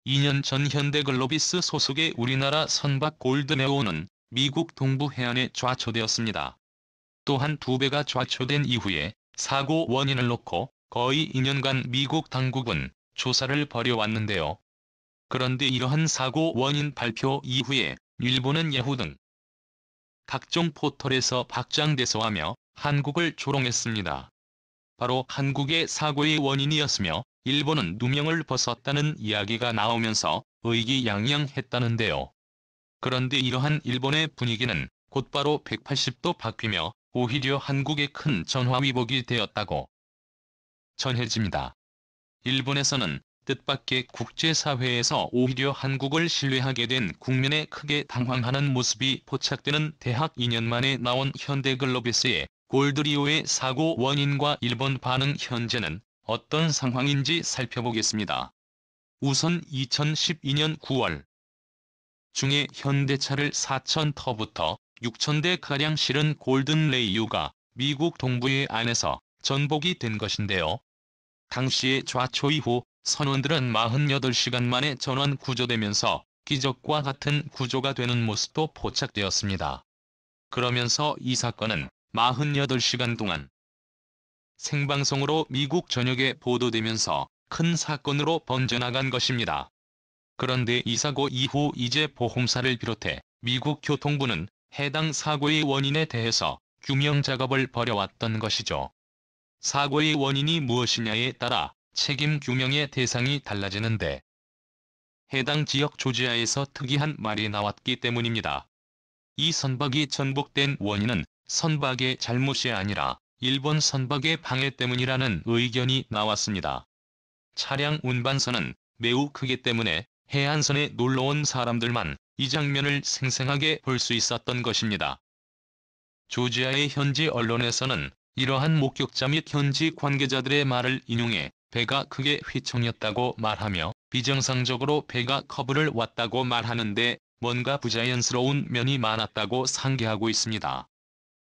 2년 전 현대글로비스 소속의 우리나라 선박 골든에어는 미국 동부 해안에 좌초되었습니다. 또한 2배가 좌초된 이후에 사고 원인을 놓고 거의 2년간 미국 당국은 조사를 벌여왔는데요. 그런데 이러한 사고 원인 발표 이후에 일본은 야후 등 각종 포털에서 박장대소하며 한국을 조롱했습니다. 바로 한국의 사고의 원인이었으며 일본은 누명을 벗었다는 이야기가 나오면서 의기양양했다는데요. 그런데 이러한 일본의 분위기는 곧바로 180도 바뀌며 오히려 한국에 큰 전화위복이 되었다고 전해집니다. 일본에서는 뜻밖의 국제사회에서 오히려 한국을 신뢰하게 된 국민에 크게 당황하는 모습이 포착되는 대학 2년 만에 나온 현대글로비스의 골드리오의 사고 원인과 일본 반응 현재는 어떤 상황인지 살펴보겠습니다. 우선 2012년 9월 중에 현대차를 4,000터부터 6,000대가량 실은 골든레이유가 미국 동부해 안에서 전복이 된 것인데요. 당시의 좌초 이후 선원들은 48시간 만에 전원 구조되면서 기적과 같은 구조가 되는 모습도 포착되었습니다. 그러면서 이 사건은 48시간 동안 생방송으로 미국 전역에 보도되면서 큰 사건으로 번져나간 것입니다. 그런데 이 사고 이후 이제 보험사를 비롯해 미국 교통부는 해당 사고의 원인에 대해서 규명 작업을 벌여왔던 것이죠. 사고의 원인이 무엇이냐에 따라 책임 규명의 대상이 달라지는데 해당 지역 조지아에서 특이한 말이 나왔기 때문입니다. 이 선박이 전복된 원인은 선박의 잘못이 아니라 일본 선박의 방해 때문이라는 의견이 나왔습니다. 차량 운반선은 매우 크기 때문에 해안선에 놀러온 사람들만 이 장면을 생생하게 볼 수 있었던 것입니다. 조지아의 현지 언론에서는 이러한 목격자 및 현지 관계자들의 말을 인용해 배가 크게 휘청였다고 말하며 비정상적으로 배가 커브를 왔다고 말하는데 뭔가 부자연스러운 면이 많았다고 상기하고 있습니다.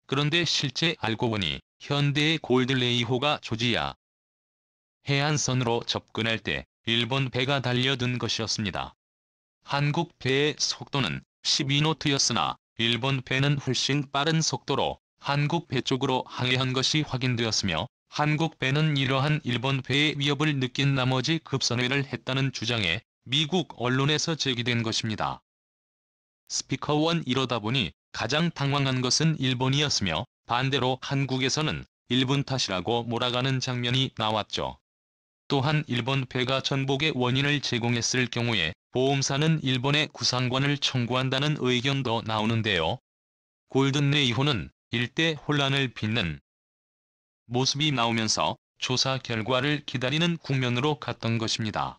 그런데 실제 알고 보니 현대의 골든레이호가 조지아 해안선으로 접근할 때 일본 배가 달려든 것이었습니다. 한국 배의 속도는 12노트였으나 일본 배는 훨씬 빠른 속도로 한국 배 쪽으로 항해한 것이 확인되었으며 한국 배는 이러한 일본 배의 위협을 느낀 나머지 급선회를 했다는 주장에 미국 언론에서 제기된 것입니다. 스피커 1 이러다 보니 가장 당황한 것은 일본이었으며 반대로 한국에서는 일본 탓이라고 몰아가는 장면이 나왔죠. 또한 일본 배가 전복의 원인을 제공했을 경우에 보험사는 일본의 구상권을 청구한다는 의견도 나오는데요. 골든레이호는 일대 혼란을 빚는 모습이 나오면서 조사 결과를 기다리는 국면으로 갔던 것입니다.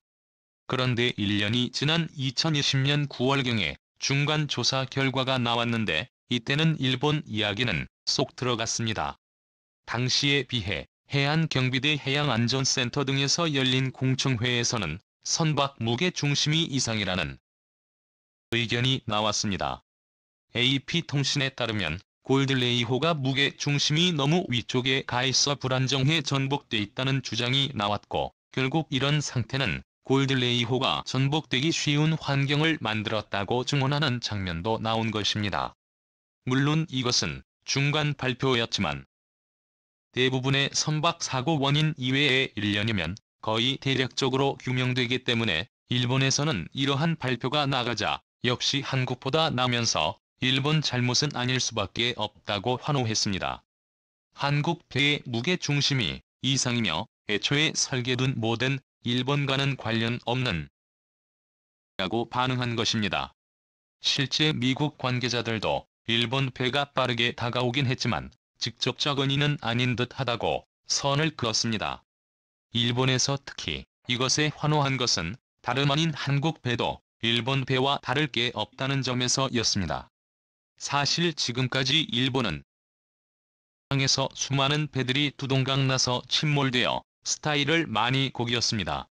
그런데 1년이 지난 2020년 9월경에 중간 조사 결과가 나왔는데 이때는 일본 이야기는 쏙 들어갔습니다. 당시에 비해 해안경비대 해양안전센터 등에서 열린 공청회에서는 선박 무게 중심이 이상이라는 의견이 나왔습니다. AP통신에 따르면 골든레이호가 무게 중심이 너무 위쪽에 가 있어 불안정해 전복돼 있다는 주장이 나왔고 결국 이런 상태는 골든레이호가 전복되기 쉬운 환경을 만들었다고 증언하는 장면도 나온 것입니다. 물론 이것은 중간 발표였지만 대부분의 선박 사고 원인 이외에 1년이면 거의 대략적으로 규명되기 때문에 일본에서는 이러한 발표가 나가자 역시 한국보다 나면서 일본 잘못은 아닐 수밖에 없다고 환호했습니다. 한국 배의 무게 중심이 이상이며 애초에 설계된 모든 일본과는 관련 없는 라고 반응한 것입니다. 실제 미국 관계자들도 일본 배가 빠르게 다가오긴 했지만 직접적 원인은 아닌 듯하다고 선을 그었습니다. 일본에서 특히 이것에 환호한 것은 다름 아닌 한국 배도 일본 배와 다를 게 없다는 점에서였습니다. 사실 지금까지 일본은 항에서 수많은 배들이 두동강 나서 침몰되어 스타일을 많이 고겼습니다.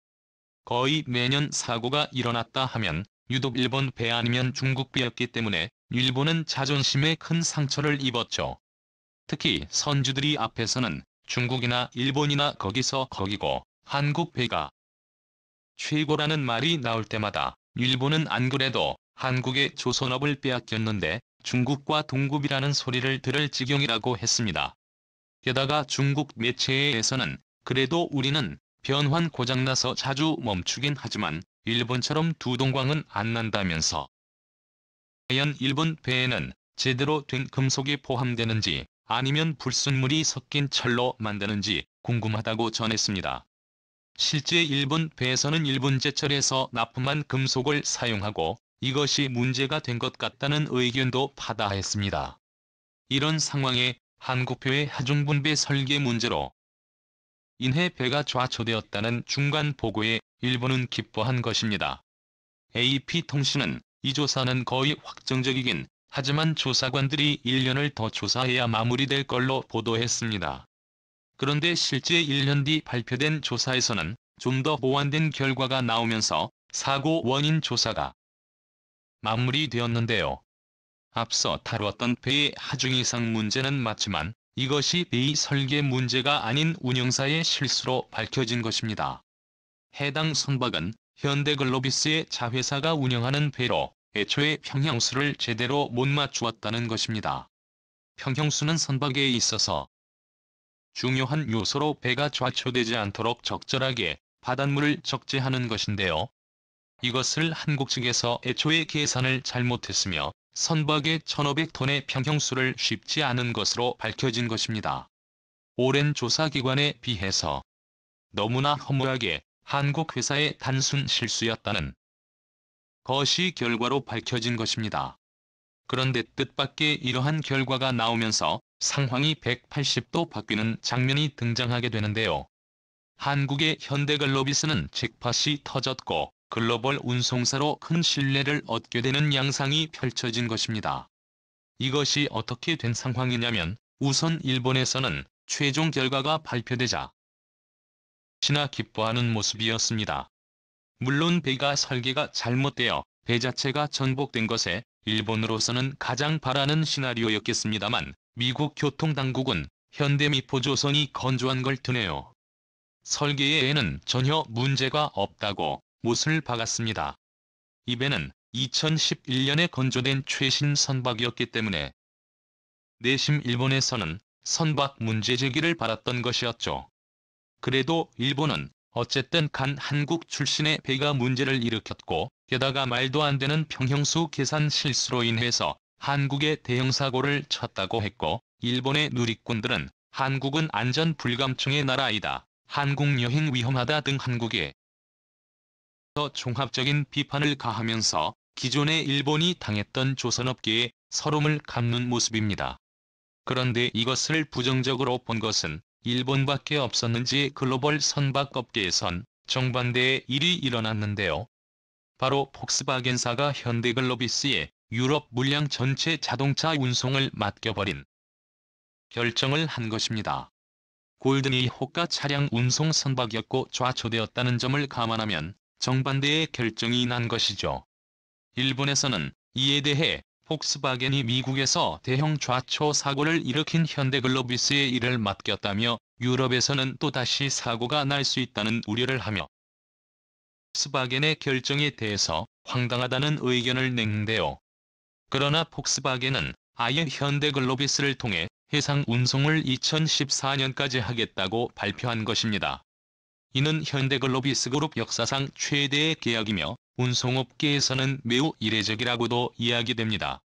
거의 매년 사고가 일어났다 하면 유독 일본 배 아니면 중국 배였기 때문에 일본은 자존심에 큰 상처를 입었죠. 특히 선주들이 앞에서는 중국이나 일본이나 거기서 거기고 한국 배가 최고라는 말이 나올 때마다 일본은 안 그래도 한국의 조선업을 빼앗겼는데 중국과 동급이라는 소리를 들을 지경이라고 했습니다. 게다가 중국 매체에서는 그래도 우리는 변환 고장나서 자주 멈추긴 하지만 일본처럼 두동강은 안 난다면서 과연 일본 배에는 제대로 된 금속이 포함되는지 아니면 불순물이 섞인 철로 만드는지 궁금하다고 전했습니다. 실제 일본 배에서는 일본 제철에서 납품한 금속을 사용하고 이것이 문제가 된 것 같다는 의견도 파다했습니다. 이런 상황에 한국표의 하중분배 설계 문제로 인해 배가 좌초되었다는 중간 보고에 일본은 기뻐한 것입니다. AP통신은 이 조사는 거의 확정적이긴 하지만 조사관들이 1년을 더 조사해야 마무리될 걸로 보도했습니다. 그런데 실제 1년 뒤 발표된 조사에서는 좀 더 보완된 결과가 나오면서 사고 원인 조사가 마무리되었는데요. 앞서 다루었던 배의 하중 이상 문제는 맞지만 이것이 배의 설계 문제가 아닌 운영사의 실수로 밝혀진 것입니다. 해당 선박은 현대글로비스의 자회사가 운영하는 배로 애초에 평형수를 제대로 못 맞추었다는 것입니다. 평형수는 선박에 있어서 중요한 요소로 배가 좌초되지 않도록 적절하게 바닷물을 적재하는 것인데요. 이것을 한국 측에서 애초에 계산을 잘못했으며 선박의 1,500톤의 평형수를 쉽지 않은 것으로 밝혀진 것입니다. 오랜 조사 기간에 비해서 너무나 허무하게 한국 회사의 단순 실수였다는 것이 결과로 밝혀진 것입니다. 그런데 뜻밖의 이러한 결과가 나오면서 상황이 180도 바뀌는 장면이 등장하게 되는데요. 한국의 현대글로비스는 잭팟이 터졌고 글로벌 운송사로 큰 신뢰를 얻게 되는 양상이 펼쳐진 것입니다. 이것이 어떻게 된 상황이냐면 우선 일본에서는 최종 결과가 발표되자 지나 기뻐하는 모습이었습니다. 물론 배가 설계가 잘못되어 배 자체가 전복된 것에 일본으로서는 가장 바라는 시나리오였겠습니다만 미국 교통당국은 현대미포조선이 건조한 걸 드네요. 설계에는 전혀 문제가 없다고 못을 박았습니다. 이 배는 2011년에 건조된 최신 선박이었기 때문에 내심 일본에서는 선박 문제 제기를 받았던 것이었죠. 그래도 일본은 어쨌든 간 한국 출신의 배가 문제를 일으켰고 게다가 말도 안 되는 평형수 계산 실수로 인해서 한국에 대형 사고를 쳤다고 했고 일본의 누리꾼들은 한국은 안전 불감증의 나라이다. 한국 여행 위험하다 등 한국에 더 종합적인 비판을 가하면서 기존의 일본이 당했던 조선업계에 서름을 감는 모습입니다. 그런데 이것을 부정적으로 본 것은 일본밖에 없었는지 글로벌 선박업계에선 정반대의 일이 일어났는데요. 바로 폭스바겐사가 현대글로비스에 유럽 물량 전체 자동차 운송을 맡겨버린 결정을 한 것입니다. 골든이 호가 차량 운송 선박이었고 좌초되었다는 점을 감안하면 정반대의 결정이 난 것이죠. 일본에서는 이에 대해 폭스바겐이 미국에서 대형 좌초 사고를 일으킨 현대글로비스의 일을 맡겼다며 유럽에서는 또다시 사고가 날 수 있다는 우려를 하며 폭스바겐의 결정에 대해서 황당하다는 의견을 냈는데요. 그러나 폭스바겐은 아예 현대글로비스를 통해 해상 운송을 2014년까지 하겠다고 발표한 것입니다. 이는 현대글로비스 그룹 역사상 최대의 계약이며 운송업계에서는 매우 이례적이라고도 이야기됩니다.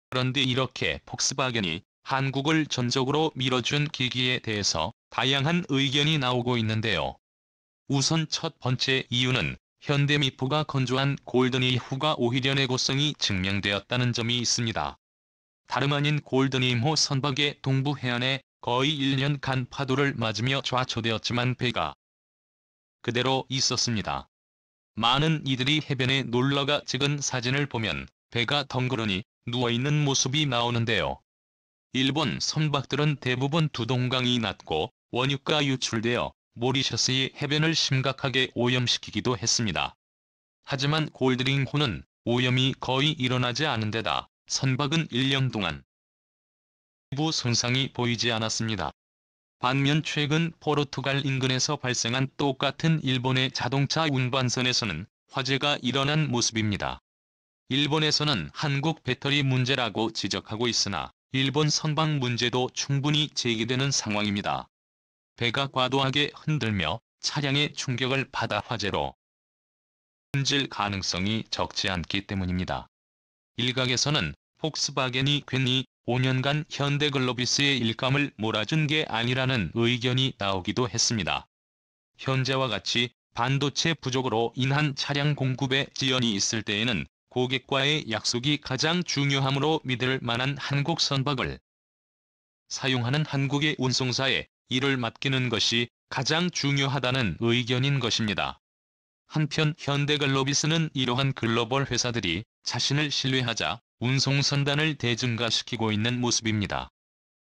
그런데 이렇게 폭스바겐이 한국을 전적으로 밀어준 계기에 대해서 다양한 의견이 나오고 있는데요. 우선 첫 번째 이유는 현대미포가 건조한 골든이후가 오히려 내구성이 증명되었다는 점이 있습니다. 다름 아닌 골든이호 선박의 동부 해안에 거의 1년간 파도를 맞으며 좌초되었지만 배가 그대로 있었습니다. 많은 이들이 해변에 놀러가 찍은 사진을 보면 배가 덩그러니 누워있는 모습이 나오는데요. 일본 선박들은 대부분 두동강이 낮고 원유가 유출되어 모리셔스의 해변을 심각하게 오염시키기도 했습니다. 하지만 골든이호는 오염이 거의 일어나지 않은 데다 선박은 1년 동안 내부 손상이 보이지 않았습니다. 반면 최근 포르투갈 인근에서 발생한 똑같은 일본의 자동차 운반선에서는 화재가 일어난 모습입니다. 일본에서는 한국 배터리 문제라고 지적하고 있으나 일본 선박 문제도 충분히 제기되는 상황입니다. 배가 과도하게 흔들며 차량의 충격을 받아 화재로 번질 가능성이 적지 않기 때문입니다. 일각에서는 폭스바겐이 괜히 5년간 현대글로비스의 일감을 몰아준 게 아니라는 의견이 나오기도 했습니다. 현재와 같이 반도체 부족으로 인한 차량 공급에 지연이 있을 때에는 고객과의 약속이 가장 중요하므로 믿을 만한 한국 선박을 사용하는 한국의 운송사에 이를 맡기는 것이 가장 중요하다는 의견인 것입니다. 한편 현대글로비스는 이러한 글로벌 회사들이 자신을 신뢰하자 운송선단을 대증가시키고 있는 모습입니다.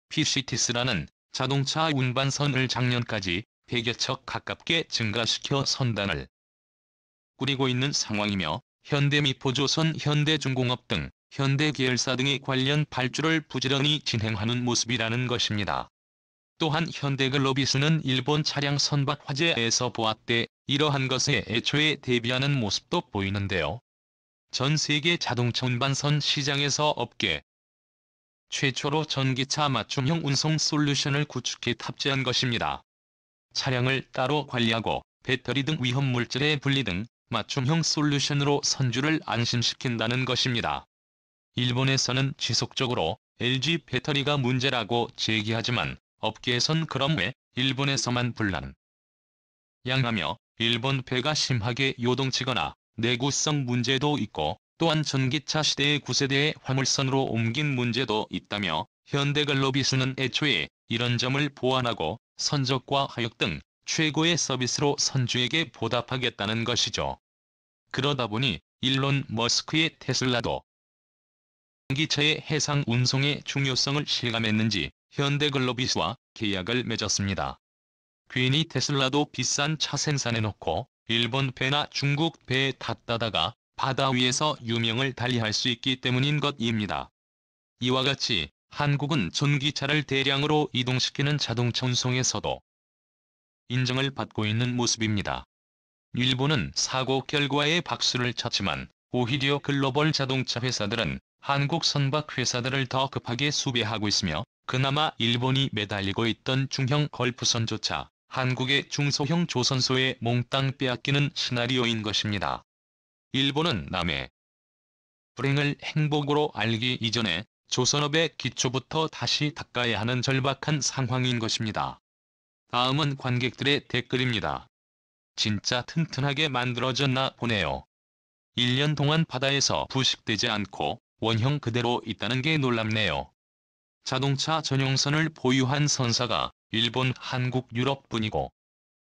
PCTS라는 자동차 운반선을 작년까지 100여 척 가깝게 증가시켜 선단을 꾸리고 있는 상황이며 현대미포조선, 현대중공업 등 현대 계열사 등의 관련 발주를 부지런히 진행하는 모습이라는 것입니다. 또한 현대글로비스는 일본 차량 선박 화재에서 보았대 이러한 것에 애초에 대비하는 모습도 보이는데요. 전 세계 자동차 운반선 시장에서 업계 최초로 전기차 맞춤형 운송 솔루션을 구축해 탑재한 것입니다. 차량을 따로 관리하고 배터리 등 위험물질의 분리 등 맞춤형 솔루션으로 선주를 안심시킨다는 것입니다. 일본에서는 지속적으로 LG 배터리가 문제라고 제기하지만 업계에선 그럼 왜 일본에서만 불량하며 일본 배가 심하게 요동치거나 내구성 문제도 있고 또한 전기차 시대의 9세대의 화물선으로 옮긴 문제도 있다며 현대글로비스는 애초에 이런 점을 보완하고 선적과 하역 등 최고의 서비스로 선주에게 보답하겠다는 것이죠. 그러다 보니 일론 머스크의 테슬라도 전기차의 해상 운송의 중요성을 실감했는지 현대글로비스와 계약을 맺었습니다. 괜히 테슬라도 비싼 차 생산해놓고 일본 배나 중국 배에 탔다다가 바다 위에서 유명을 달리할 수 있기 때문인 것입니다. 이와 같이 한국은 전기차를 대량으로 이동시키는 자동차 운송에서도 인정을 받고 있는 모습입니다. 일본은 사고 결과에 박수를 쳤지만 오히려 글로벌 자동차 회사들은 한국 선박 회사들을 더 급하게 수배하고 있으며 그나마 일본이 매달리고 있던 중형 걸프선조차 한국의 중소형 조선소에 몽땅 빼앗기는 시나리오인 것입니다. 일본은 남의 불행을 행복으로 알기 이전에 조선업의 기초부터 다시 닦아야 하는 절박한 상황인 것입니다. 다음은 관객들의 댓글입니다. 진짜 튼튼하게 만들어졌나 보네요. 1년 동안 바다에서 부식되지 않고 원형 그대로 있다는 게 놀랍네요. 자동차 전용선을 보유한 선사가 일본, 한국, 유럽뿐이고